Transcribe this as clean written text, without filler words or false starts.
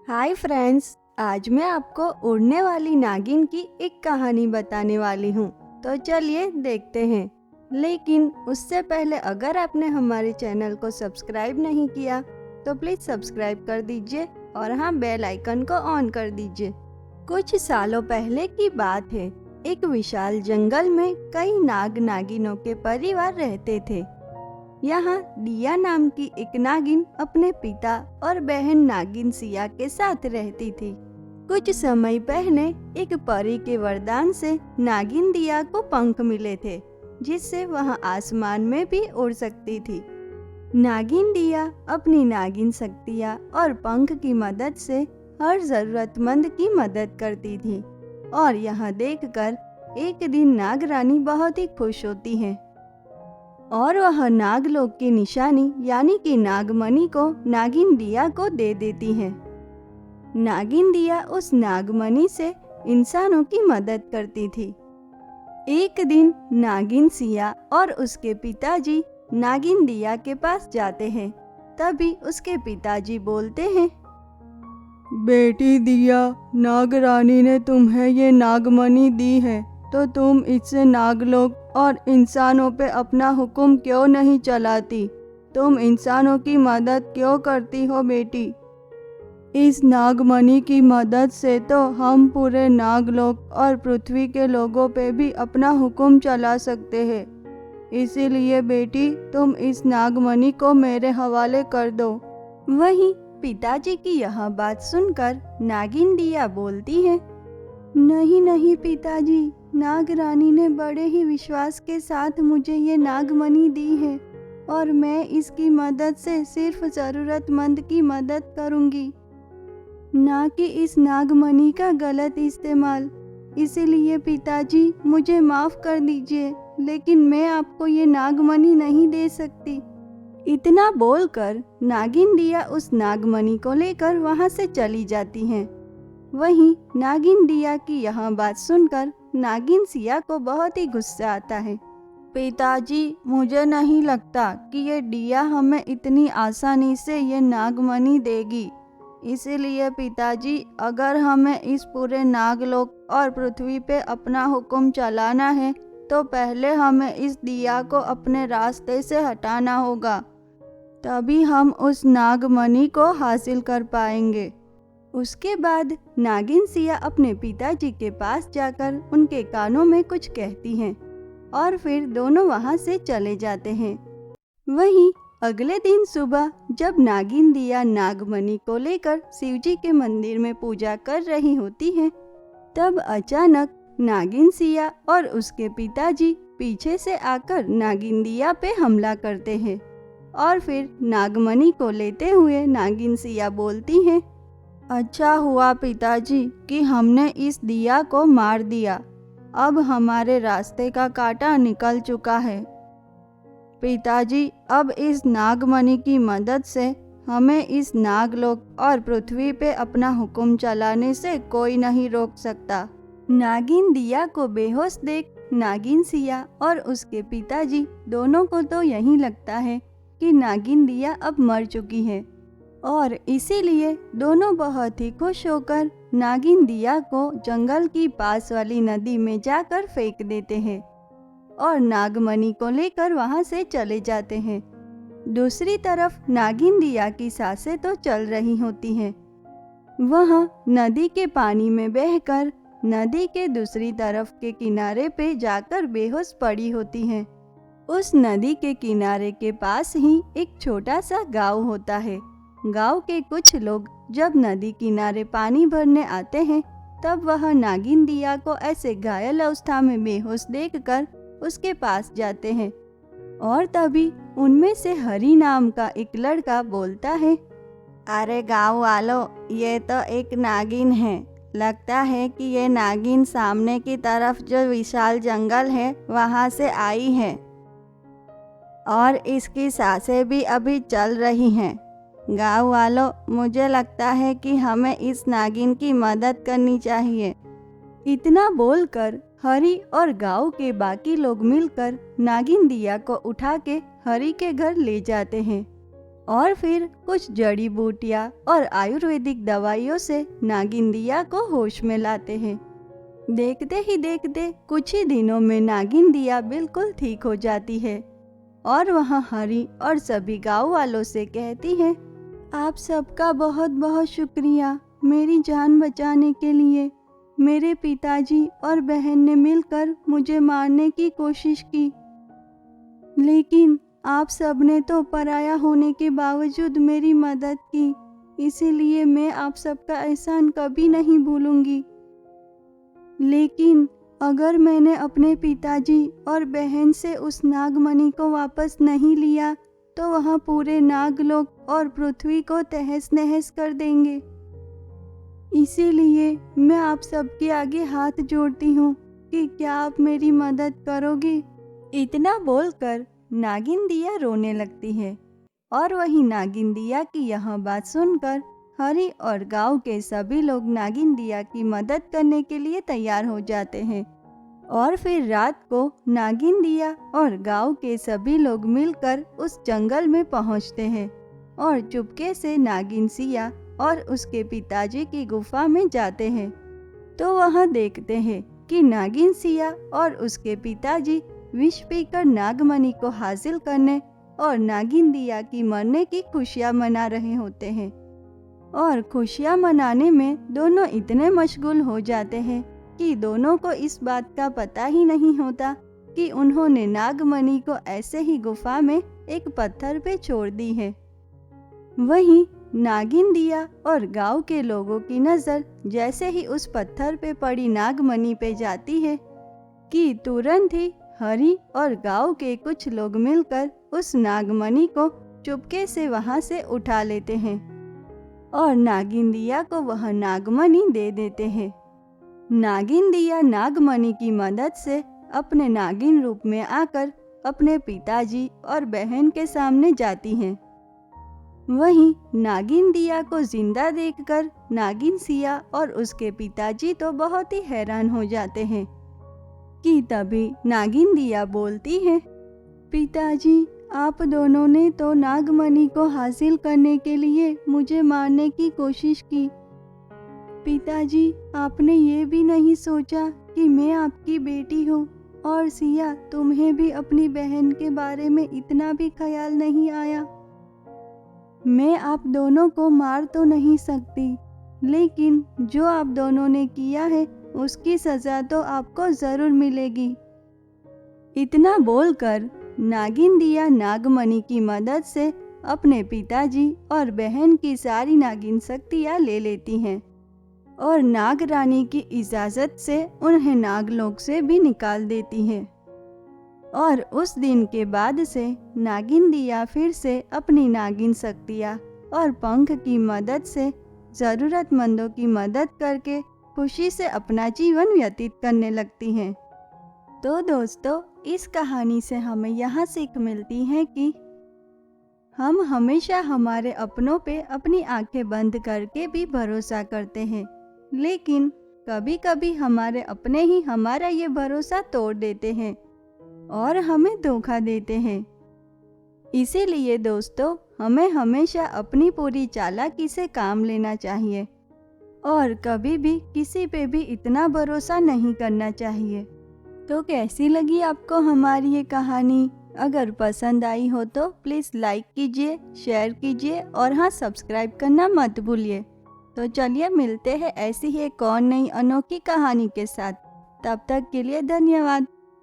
Hi friends, आज मैं आपको उड़ने वाली नागिन की एक कहानी बताने वाली हूँ। तो चलिए देखते हैं। लेकिन उससे पहले अगर आपने हमारे चैनल को सब्सक्राइब नहीं किया तो प्लीज़ सब्सक्राइब कर दीजिए और हाँ, बेल आइकन को ऑन कर दीजिए। कुछ सालों पहले की बात है। एक विशाल जंगल में कई नाग नागिनों के परिवार रहते थे। यहाँ दिया नाम की एक नागिन अपने पिता और बहन नागिन सिया के साथ रहती थी। कुछ समय पहले एक परी के वरदान से नागिन दिया को पंख मिले थे, जिससे वह आसमान में भी उड़ सकती थी। नागिन दिया अपनी नागिन शक्तियाँ और पंख की मदद से हर जरूरतमंद की मदद करती थी। और यह देखकर एक दिन नाग रानी बहुत ही खुश होती है और वह नागलोक की निशानी यानी कि नागमणि को नागिन दिया को दे देती है। नागिन दिया उस नागमणि से इंसानों की मदद करती थी। एक दिन नागिन सिया और उसके पिताजी नागिन दिया के पास जाते हैं। तभी उसके पिताजी बोलते हैं, बेटी दिया, नाग रानी ने तुम्हें ये नागमणि दी है, तो तुम इससे नागलोक और इंसानों पे अपना हुक्म क्यों नहीं चलाती? तुम इंसानों की मदद क्यों करती हो बेटी? इस नागमणि की मदद से तो हम पूरे नागलोक और पृथ्वी के लोगों पे भी अपना हुक्म चला सकते हैं। इसीलिए बेटी, तुम इस नागमणि को मेरे हवाले कर दो। वहीं पिताजी की यह बात सुनकर नागिन दिया बोलती है, नहीं नहीं पिताजी, नाग रानी ने बड़े ही विश्वास के साथ मुझे ये नागमणि दी है और मैं इसकी मदद से सिर्फ ज़रूरतमंद की मदद करूंगी, ना कि इस नागमणि का गलत इस्तेमाल। इसीलिए पिताजी, मुझे माफ़ कर दीजिए, लेकिन मैं आपको ये नागमणि नहीं दे सकती। इतना बोलकर नागिन दिया उस नागमणि को लेकर वहां से चली जाती हैं। वहीं नागिन दिया की यह बात सुनकर नागिन सिया को बहुत ही गुस्सा आता है। पिताजी, मुझे नहीं लगता कि ये दिया हमें इतनी आसानी से ये नागमणि देगी। इसीलिए पिताजी, अगर हमें इस पूरे नागलोक और पृथ्वी पे अपना हुक्म चलाना है तो पहले हमें इस दिया को अपने रास्ते से हटाना होगा, तभी हम उस नागमणि को हासिल कर पाएंगे। उसके बाद नागिन सिया अपने पिताजी के पास जाकर उनके कानों में कुछ कहती हैं और फिर दोनों वहां से चले जाते हैं। वहीं अगले दिन सुबह जब नागिन दिया नागमणि को लेकर शिवजी के मंदिर में पूजा कर रही होती है, तब अचानक नागिन सिया और उसके पिताजी पीछे से आकर नागिन दिया पे हमला करते हैं और फिर नागमणि को लेते हुए नागिन सिया बोलती हैं, अच्छा हुआ पिताजी कि हमने इस दिया को मार दिया। अब हमारे रास्ते का कांटा निकल चुका है। पिताजी, अब इस नागमणि की मदद से हमें इस नागलोक और पृथ्वी पे अपना हुक्म चलाने से कोई नहीं रोक सकता। नागिन दिया को बेहोश देख नागिन सिया और उसके पिताजी दोनों को तो यही लगता है कि नागिन दिया अब मर चुकी है और इसीलिए दोनों बहुत ही खुश होकर नागिन दिया को जंगल की पास वाली नदी में जाकर फेंक देते हैं और नागमणि को लेकर वहां से चले जाते हैं। दूसरी तरफ नागिन दिया की सांसें तो चल रही होती हैं। वह नदी के पानी में बहकर नदी के दूसरी तरफ के किनारे पे जाकर बेहोश पड़ी होती हैं। उस नदी के किनारे के पास ही एक छोटा सा गांव होता है। गांव के कुछ लोग जब नदी किनारे पानी भरने आते हैं, तब वह नागिन दिया को ऐसे घायल अवस्था में बेहोश देखकर उसके पास जाते हैं और तभी उनमें से हरी नाम का एक लड़का बोलता है, अरे गाँव वालों, ये तो एक नागिन है। लगता है कि ये नागिन सामने की तरफ जो विशाल जंगल है वहाँ से आई है और इसकी सांसें भी अभी चल रही हैं। गाँव वालों, मुझे लगता है कि हमें इस नागिन की मदद करनी चाहिए। इतना बोलकर हरी और गांव के बाकी लोग मिलकर नागिन दिया को उठा के हरी के घर ले जाते हैं और फिर कुछ जड़ी बूटियाँ और आयुर्वेदिक दवाइयों से नागिन दिया को होश में लाते हैं। देखते ही देखते कुछ ही दिनों में नागिन दिया बिल्कुल ठीक हो जाती है और वहाँ हरी और सभी गांव वालों से कहती है, आप सबका बहुत बहुत शुक्रिया मेरी जान बचाने के लिए। मेरे पिताजी और बहन ने मिलकर मुझे मारने की कोशिश की, लेकिन आप सबने तो पराया होने के बावजूद मेरी मदद की, इसीलिए मैं आप सबका एहसान कभी नहीं भूलूंगी। लेकिन अगर मैंने अपने पिताजी और बहन से उस नागमणि को वापस नहीं लिया तो वह पूरे नागलोक और पृथ्वी को तहस नहस कर देंगे। इसीलिए मैं आप सबके आगे हाथ जोड़ती हूँ कि क्या आप मेरी मदद करोगे। इतना बोलकर नागिन दिया रोने लगती है और वही नागिन दिया की यह बात सुनकर हरी और गांव के सभी लोग नागिन दिया की मदद करने के लिए तैयार हो जाते हैं। और फिर रात को नागिन दिया और गांव के सभी लोग मिलकर उस जंगल में पहुंचते हैं और चुपके से नागिन सिया और उसके पिताजी की गुफा में जाते हैं। तो वहां देखते हैं कि नागिन सिया और उसके पिताजी विष पीकर नागमणि को हासिल करने और नागिन दिया की मरने की खुशियां मना रहे होते हैं। और खुशियां मनाने में दोनों इतने मशगूल हो जाते हैं कि दोनों को इस बात का पता ही नहीं होता कि उन्होंने नागमणि को ऐसे ही गुफा में एक पत्थर पे छोड़ दी है। वहीं नागिन दिया और गांव के लोगों की नज़र जैसे ही उस पत्थर पे पड़ी नागमणि पे जाती है कि तुरंत ही हरी और गांव के कुछ लोग मिलकर उस नागमणि को चुपके से वहां से उठा लेते हैं और नागिन दिया को वह नागमणि दे देते हैं। नागिन दिया नागमणि की मदद से अपने नागिन रूप में आकर अपने पिताजी और बहन के सामने जाती हैं। वहीं नागिन दिया को जिंदा देखकर नागिन सिया और उसके पिताजी तो बहुत ही हैरान हो जाते हैं कि तभी नागिन दिया बोलती है, पिताजी आप दोनों ने तो नागमणि को हासिल करने के लिए मुझे मारने की कोशिश की। पिताजी आपने ये भी नहीं सोचा कि मैं आपकी बेटी हूँ और सिया तुम्हें भी अपनी बहन के बारे में इतना भी ख्याल नहीं आया। मैं आप दोनों को मार तो नहीं सकती, लेकिन जो आप दोनों ने किया है उसकी सज़ा तो आपको ज़रूर मिलेगी। इतना बोलकर नागिन दिया नागमणि की मदद से अपने पिताजी और बहन की सारी नागिन शक्तियाँ ले लेती हैं और नाग रानी की इजाज़त से उन्हें नागलोक से भी निकाल देती है। और उस दिन के बाद से नागिन दिया फिर से अपनी नागिन शक्तियाँ और पंख की मदद से ज़रूरतमंदों की मदद करके खुशी से अपना जीवन व्यतीत करने लगती हैं। तो दोस्तों, इस कहानी से हमें यह सीख मिलती है कि हम हमेशा हमारे अपनों पे अपनी आंखें बंद करके भी भरोसा करते हैं, लेकिन कभी कभी हमारे अपने ही हमारा ये भरोसा तोड़ देते हैं और हमें धोखा देते हैं। इसीलिए दोस्तों, हमें हमेशा अपनी पूरी चालाकी से काम लेना चाहिए और कभी भी किसी पे भी इतना भरोसा नहीं करना चाहिए। तो कैसी लगी आपको हमारी ये कहानी? अगर पसंद आई हो तो प्लीज़ लाइक कीजिए, शेयर कीजिए और हाँ, सब्सक्राइब करना मत भूलिए। तो चलिए मिलते हैं ऐसी ही एक और नई अनोखी कहानी के साथ। तब तक के लिए धन्यवाद।